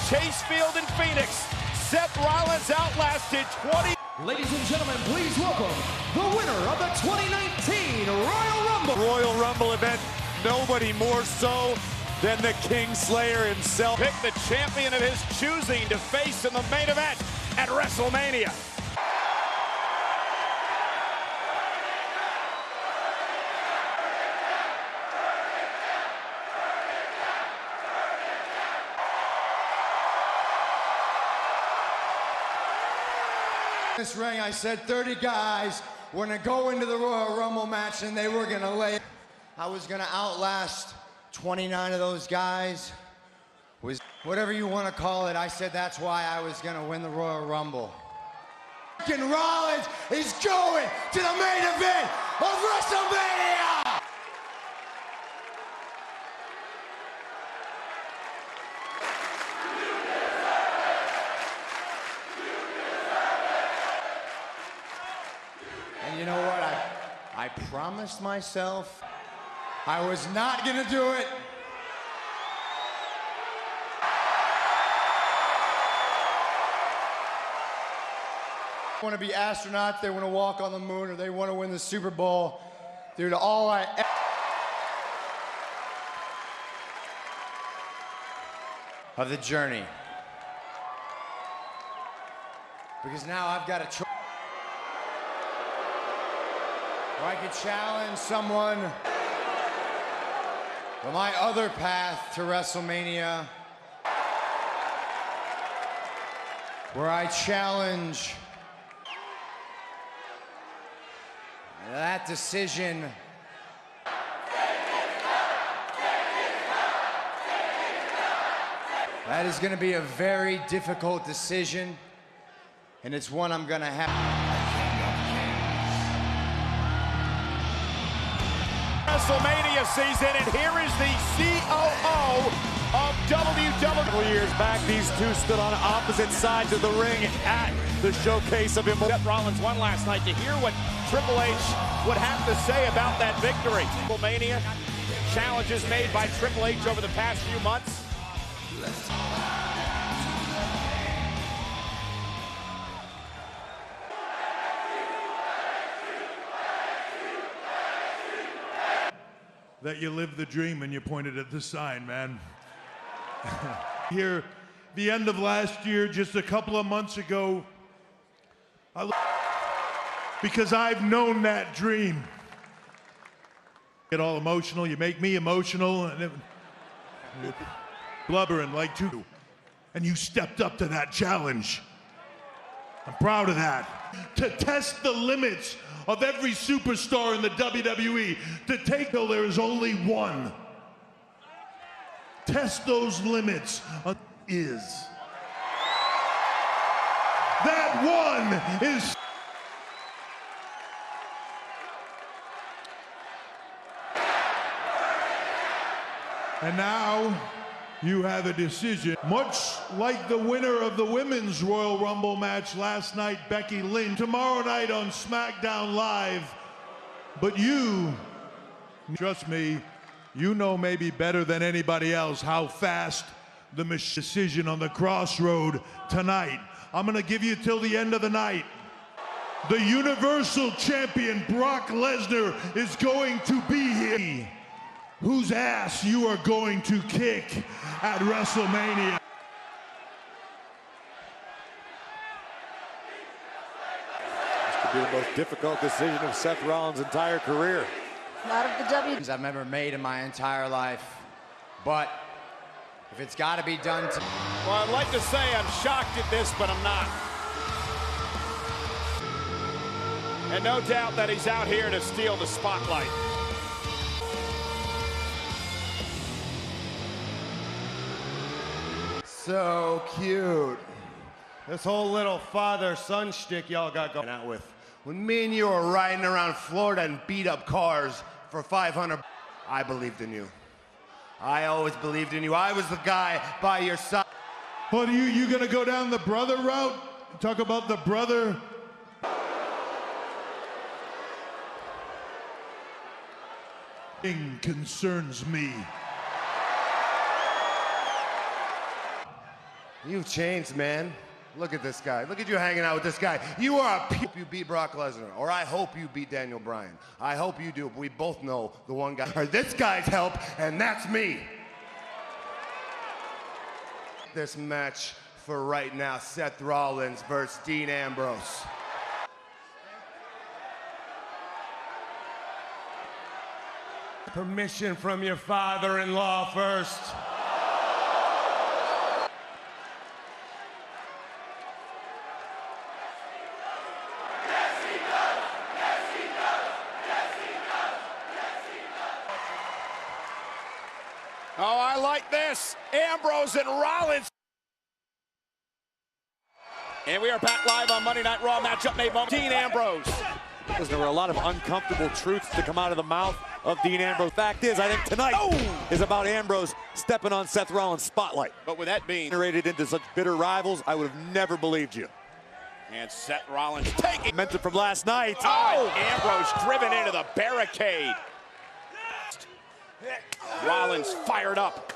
Chase Field in Phoenix, Seth Rollins outlasted 20. Ladies and gentlemen, please welcome the winner of the 2019 Royal Rumble. Royal Rumble event, nobody more so than the Kingslayer himself. Pick the champion of his choosing to face in the main event at WrestleMania. This ring, I said 30 guys were gonna go into the Royal Rumble match and they were gonna lay. I was gonna outlast 29 of those guys. Was whatever you want to call it. I said that's why I was gonna win the Royal Rumble. Rollins is going to the main event of WrestleMania. And you know what? I promised myself I was not gonna do it. They want to be astronauts, they want to walk on the moon, or they want to win the Super Bowl. Dude, all I... of the journey. Because now I've got a choice. Or I could challenge someone on my other path to WrestleMania, where I challenge that decision. That is going to be a very difficult decision, and it's one I'm going to have. WrestleMania season, and here is the COO of WWE. Years back, these two stood on opposite sides of the ring at the showcase of immortality. Seth Rollins won last night. To hear what Triple H would have to say about that victory. WrestleMania, challenges made by Triple H over the past few months. That you live the dream and you pointed at the sign, man. Here, the end of last year, just a couple of months ago, because I've known that dream. Get all emotional, you make me emotional, and blubbering like two. And you stepped up to that challenge. I'm proud of that. To test the limits of every superstar in the WWE, to take till there is only one. Test those limits is. That one is. And now you have a decision. Much like the winner of the Women's Royal Rumble match last night, Becky Lynch, tomorrow night on SmackDown Live. But you, trust me, you know maybe better than anybody else how fast the decision on the crossroad tonight. I'm gonna give you till the end of the night. The Universal Champion Brock Lesnar is going to be here. Whose ass you are going to kick at WrestleMania. This could be the most difficult decision of Seth Rollins' entire career. Not of the W. I've ever made in my entire life, but if it's got to be done to... Well, I'd like to say I'm shocked at this, but I'm not. And no doubt that he's out here to steal the spotlight. So cute. This whole little father-son shtick y'all got going out with. When me and you were riding around Florida and beat up cars for 500, I believed in you. I always believed in you. I was the guy by your side. But you gonna go down the brother route? Talk about the brother? Thing concerns me. You've changed, man. Look at this guy. Look at you hanging out with this guy. You are a hope you beat Brock Lesnar, or I hope you beat Daniel Bryan. I hope you do. We both know the one guy, or this guy's help, and that's me. This match for right now, Seth Rollins versus Dean Ambrose. Permission from your father-in-law first. Oh, I like this. Ambrose and Rollins. And we are back live on Monday Night Raw. Matchup made moment. Dean Ambrose. Because there were a lot of uncomfortable truths to come out of the mouth of Dean Ambrose. Fact is, I think tonight is about Ambrose stepping on Seth Rollins' spotlight. But with that being Generated into such bitter rivals, I would have never believed you. and Seth Rollins taking Momentum from last night. Oh, Ambrose driven into the barricade. Rollins fired up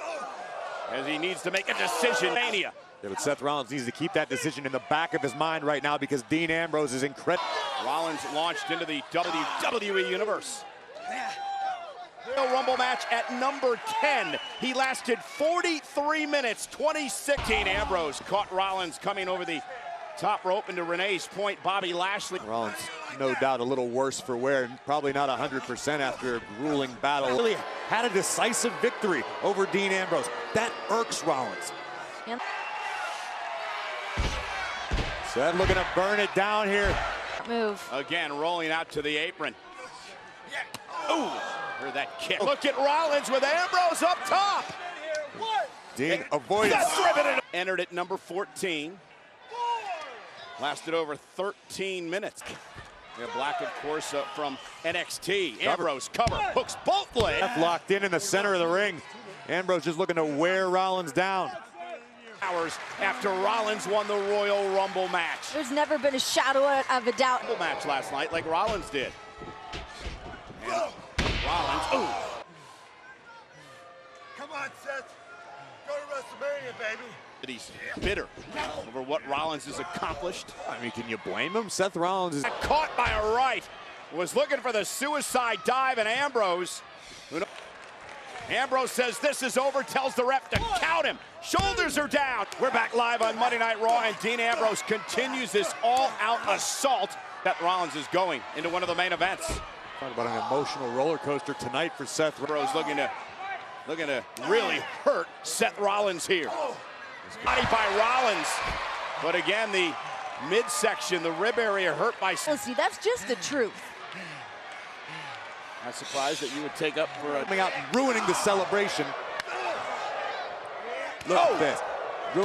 as he needs to make a decision. Mania. Yeah, but Seth Rollins needs to keep that decision in the back of his mind right now because Dean Ambrose is incredible. Rollins launched into the WWE Universe. Royal Rumble match at number 10. He lasted 43 minutes, 26. Dean Ambrose caught Rollins coming over the top rope into Renee's point. Bobby Lashley. Rollins, no doubt, a little worse for wear, and probably not 100% after a grueling battle. Really had a decisive victory over Dean Ambrose. That irks Rollins. Yep. Seth looking to burn it down here. Move. Again, rolling out to the apron. Ooh, heard that kick. Look at Rollins with Ambrose up top. Dean avoided. Entered at number 14. Lasted over 13 minutes. Yeah, Black, of course, from NXT. Ambrose cover, hooks both legs. Seth locked in the center of the ring. Ambrose just looking to wear Rollins down. Hours after Rollins won the Royal Rumble match. There's never been a shadow of a doubt. Rumble match last night like Rollins did. And Rollins, ooh. Come on, Seth. Go to WrestleMania, baby. He's bitter over what Rollins has accomplished. I mean, can you blame him? Seth Rollins is Caught by a right. Was looking for the suicide dive, and Ambrose says this is over, tells the ref to count him. Shoulders are down. We're back live on Monday Night Raw, and Dean Ambrose continues this all-out assault. That Rollins is going into one of the main events. talk about an emotional roller coaster tonight for Seth. Ambrose looking to really hurt Seth Rollins here. Body by Rollins, but again, the midsection, the rib area hurt by. Well, see, that's just the truth. I'm surprised that you would take up for Coming out and ruining the celebration. Look at this.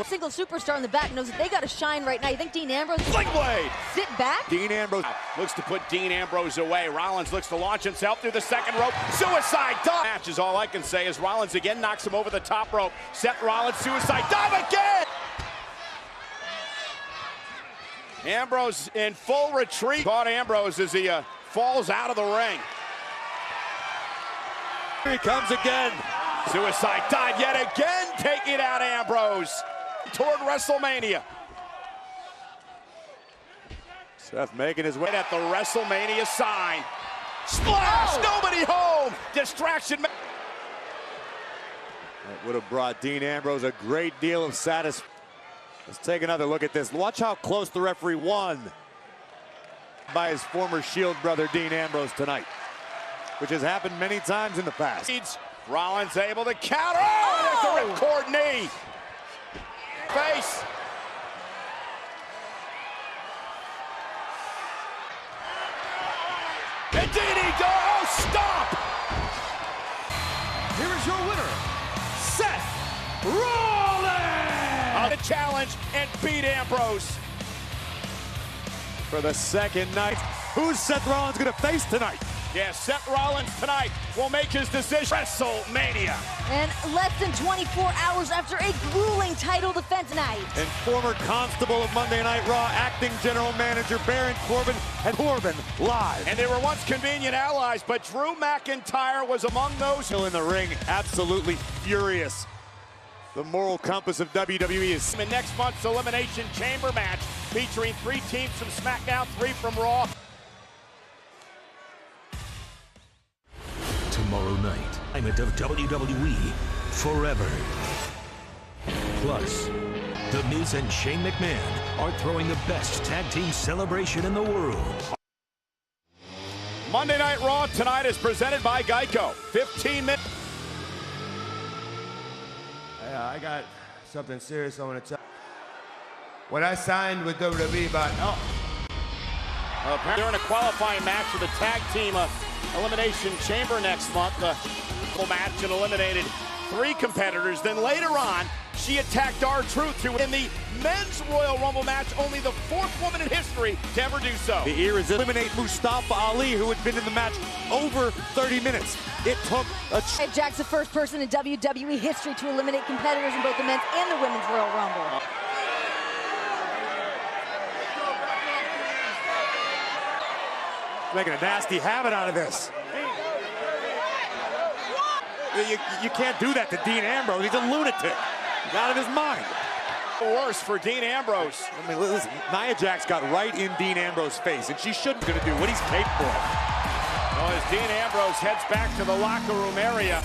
Single superstar in the back knows that they got to shine right now. You think Dean Ambrose Sling blade. sit back? Dean Ambrose Looks to put Dean Ambrose away. Rollins looks to launch himself through the second rope. Suicide dive. Match is all I can say as Rollins again knocks him over the top rope. Seth Rollins, suicide dive again. Ambrose in full retreat. Caught Ambrose as he falls out of the ring. Here he comes again. Suicide dive yet again, taking out Ambrose toward WrestleMania. Seth making his way. At the WrestleMania sign. Splash, nobody home. Distraction. That would have brought Dean Ambrose a great deal of satisfaction. Let's take another look at this. Watch how close the referee won by his former Shield brother, Dean Ambrose, tonight, which has happened many times in the past. Rollins able to counter. Oh, there's the ripcord knee. Face. And DDT. Oh, stop. Here is your winner, Seth Rollins! The challenge and beat Ambrose. For the second night, who's Seth Rollins going to face tonight? Yeah, Seth Rollins tonight will make his decision. WrestleMania. And less than 24 hours after a grueling title defense night. And former constable of Monday Night Raw, acting general manager Baron Corbin, and Corbin live. And they were once convenient allies, but Drew McIntyre was among those Still in the ring, absolutely furious. The moral compass of WWE is In next month's Elimination Chamber match, featuring 3 teams from SmackDown, 3 from Raw. Tomorrow night, I'm at WWE forever. Plus, The Miz and Shane McMahon are throwing the best tag team celebration in the world. Monday Night Raw tonight is presented by Geico. 15 minutes. Yeah, I got something serious I want to tell. When I signed with WWE They're in a qualifying match for the tag team Elimination Chamber next month. The match and eliminated 3 competitors. Then later on, she attacked R-Truth, who in the men's Royal Rumble match, only the 4th woman in history to ever do so. the irresistible. Eliminate Mustafa Ali, who had been in the match over 30 minutes. It took a Jack's the first person in WWE history to eliminate competitors in both the men's and the women's Royal Rumble. making a nasty habit out of this. You can't do that to Dean Ambrose. He's a lunatic. He's out of his mind. Worse for Dean Ambrose. I mean, listen, Nia Jax got right in Dean Ambrose's face, and she shouldn't gonna do what he's capable of. Well, as Dean Ambrose heads back to the locker room area.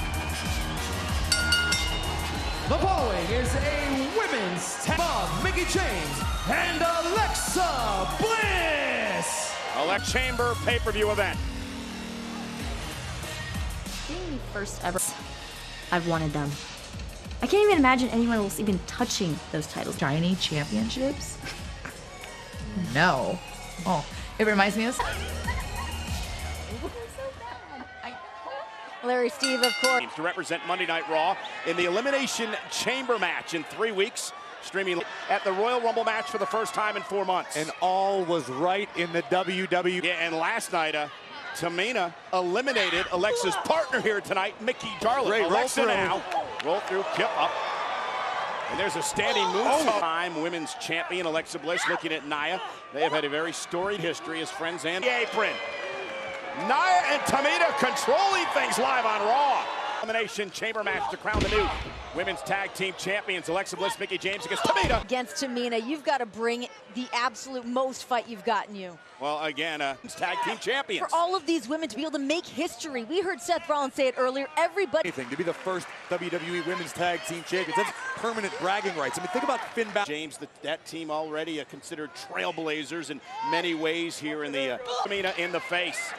The following is a women's tag of Mickie James and Alexa Bliss. Elect Chamber pay-per-view event. Being the first ever, I've wanted them. I can't even imagine anyone else even touching those titles. Shiny championships? No. Oh, it reminds me of... Larry Steve, of course. To represent Monday Night Raw in the Elimination Chamber match in 3 weeks. Streaming at the Royal Rumble match for the first time in 4 months. And all was right in the WWE. Yeah, and last night, Tamina eliminated Alexa's partner here tonight, Mickie Jarlett. Great Alexa roll through. now, roll through, kip up. And there's a standing move time. Women's champion Alexa Bliss looking at Nia. They have had a very storied history as friends and the apron. Nia and Tamina controlling things live on Raw. Elimination Chamber match to crown the new women's tag team champions. Alexa Bliss, Mickie James against Tamina. Against Tamina, you've got to bring the absolute most fight you've got in you. Well, again, tag team champions. For all of these women to be able to make history. We heard Seth Rollins say it earlier. Everybody. To be the first WWE Women's Tag Team Champions. That's permanent bragging rights. I mean, think about Finn Balor. James, that team already considered trailblazers in many ways here in the Tamina in the face.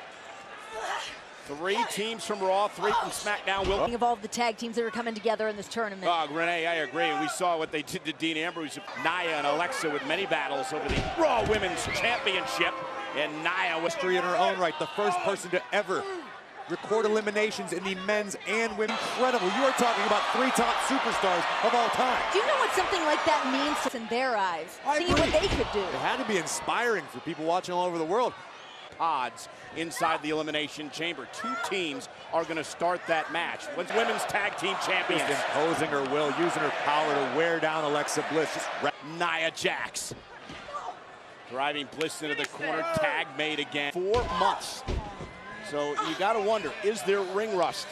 3 teams from Raw, 3 from SmackDown. Of all of the tag teams that are coming together in this tournament. Renee, I agree. And we saw what they did to Dean Ambrose, Nia and Alexa with many battles over the Raw Women's Championship. And Nia was History in her own right, the first person to ever record eliminations in the men's and women's. Incredible. You are talking about 3 top superstars of all time. Do you know what something like that means in their eyes? Seeing what they could do. It had to be inspiring for people watching all over the world. odds inside the Elimination Chamber. 2 teams are going to start that match. What's women's tag team champions? Just imposing her will, using her power to wear down Alexa Bliss. Just Nia Jax. Driving Bliss into the corner, tag made again. 4 months. So you got to wonder, is there ring rust?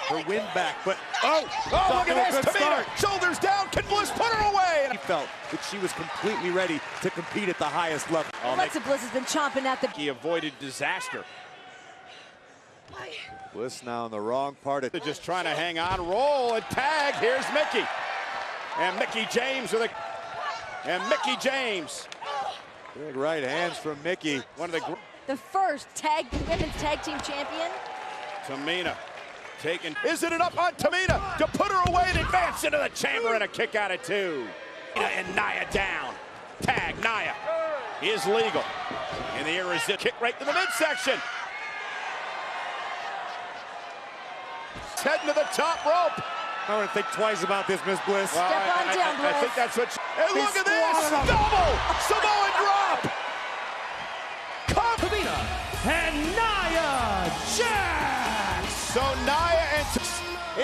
Her win back, but look at this, Tamina, shoulders down, can Bliss put her away? He felt that she was completely ready to compete at the highest level. Alexa Bliss has been chomping at the... He avoided disaster. Bliss now in the wrong part of... They're just trying to hang on, roll, and tag, here's Mickie. And Mickie James with a... And Mickie James. Big right hands from Mickie. One of the first women's tag team champion. Tamina. Taken. Is it enough on Tamina to put her away and advance into the chamber and a kick out of 2? And Nia down. Tag Nia is legal. In the air is the kick right to the midsection. Heading to the top rope. I want to think twice about this, Miss Bliss. Step on down, Bliss. I think that's what she, and look at this! Double Samoan drop! Tamina and Nia Jax! So Nia and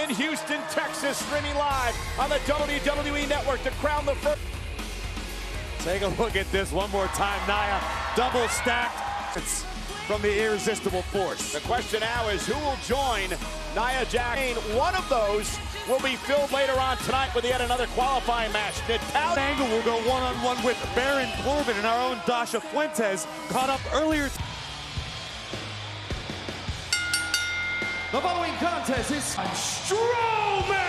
in Houston, Texas, streaming live on the WWE Network to crown the first. Take a look at this one more time. Nia double stacked. It's from the irresistible force. The question now is who will join Nia Jax? One of those will be filled later on tonight with yet another qualifying match. Natalia Angle will go one-on-one with Baron Corbin, and our own Dasha Fuentes caught up earlier. The following contest is STROWMAN!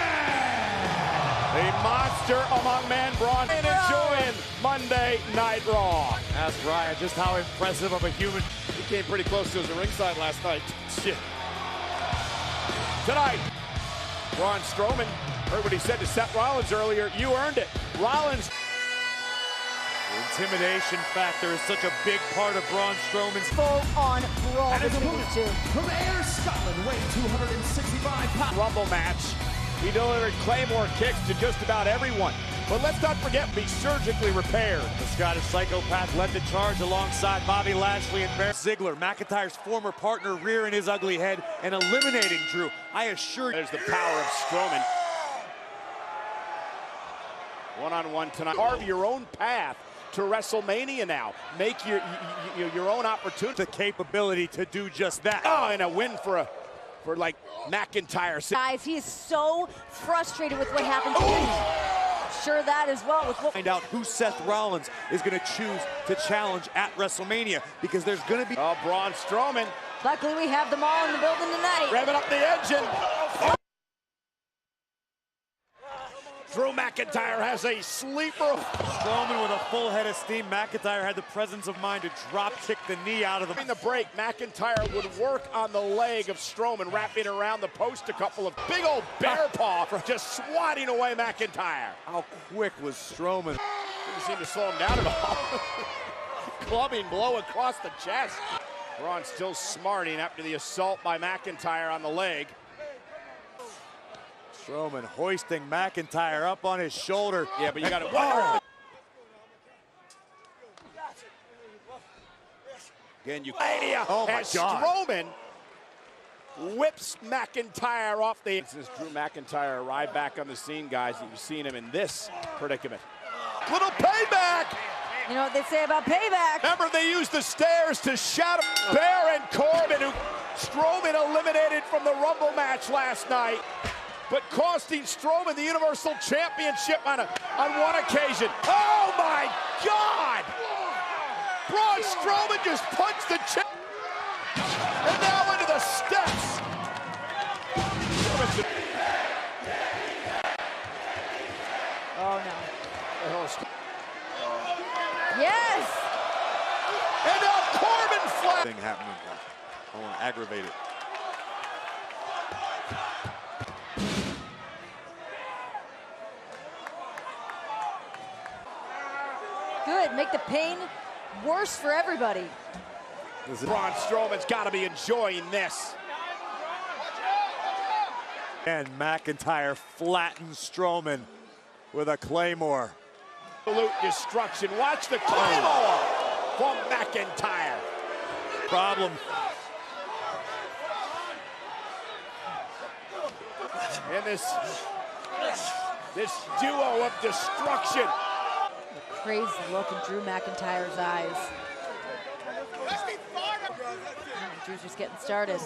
The monster among men, BRAUN, and enjoying Monday Night Raw. Ask Ryan just how impressive of a human. He came pretty close to us at ringside last night. Shit. Tonight, Braun Strowman, heard what he said to Seth Rollins earlier. You earned it. Rollins. The intimidation factor is such a big part of Braun Strowman's Full-on brawl And his between opponent, the two. from Ayr, Scotland, weighing 265 pounds. Rumble match. He delivered Claymore kicks to just about everyone. But let's not forget, be surgically repaired. The Scottish psychopath led the charge alongside Bobby Lashley and Baron Ziggler, McIntyre's former partner, rearing his ugly head and eliminating Drew. I assure you. There's the power of Strowman. One-on-one tonight. Carve your own path to WrestleMania now. Make your own opportunity. The capability to do just that. Oh, and a win for like McIntyre. Guys, he is so frustrated with what happened to him. Sure that as well with what Find out who Seth Rollins is going to choose to challenge at WrestleMania, because there's going to be. Oh, Braun Strowman. Luckily we have them all in the building tonight. Revving up the engine. Drew McIntyre has a sleeper. Strowman with a full head of steam. McIntyre had the presence of mind to drop kick the knee out of the. In the break, McIntyre would work on the leg of Strowman, wrapping around the post a couple of big old bear paw, just swatting away McIntyre. How quick was Strowman? Didn't seem to slow him down at all. Clubbing blow across the chest. Braun still smarting after the assault by McIntyre on the leg. Strowman hoisting McIntyre up on his shoulder. Yeah, but you got to. Oh. Again, you. Oh my as God. Strowman whips McIntyre off the. Since Drew McIntyre arrived back on the scene, guys, you've seen him in this predicament. Little payback. You know what they say about payback. Remember, they used the stairs to shadow Baron Corbin, who Strowman eliminated from the Rumble match last night, but costing Strowman the Universal Championship on one occasion. Oh my God! Braun Strowman just punched the chip, and now into the steps. Oh no. Yes! And now Corbin flat. Thing happening. I want to aggravate it. Good, make the pain worse for everybody. Braun Strowman's got to be enjoying this. And McIntyre flattens Strowman with a Claymore. Absolute destruction. Watch the Claymore from McIntyre. Problem. And this duo of destruction. The crazy look in Drew McIntyre's eyes. Drew's just getting started.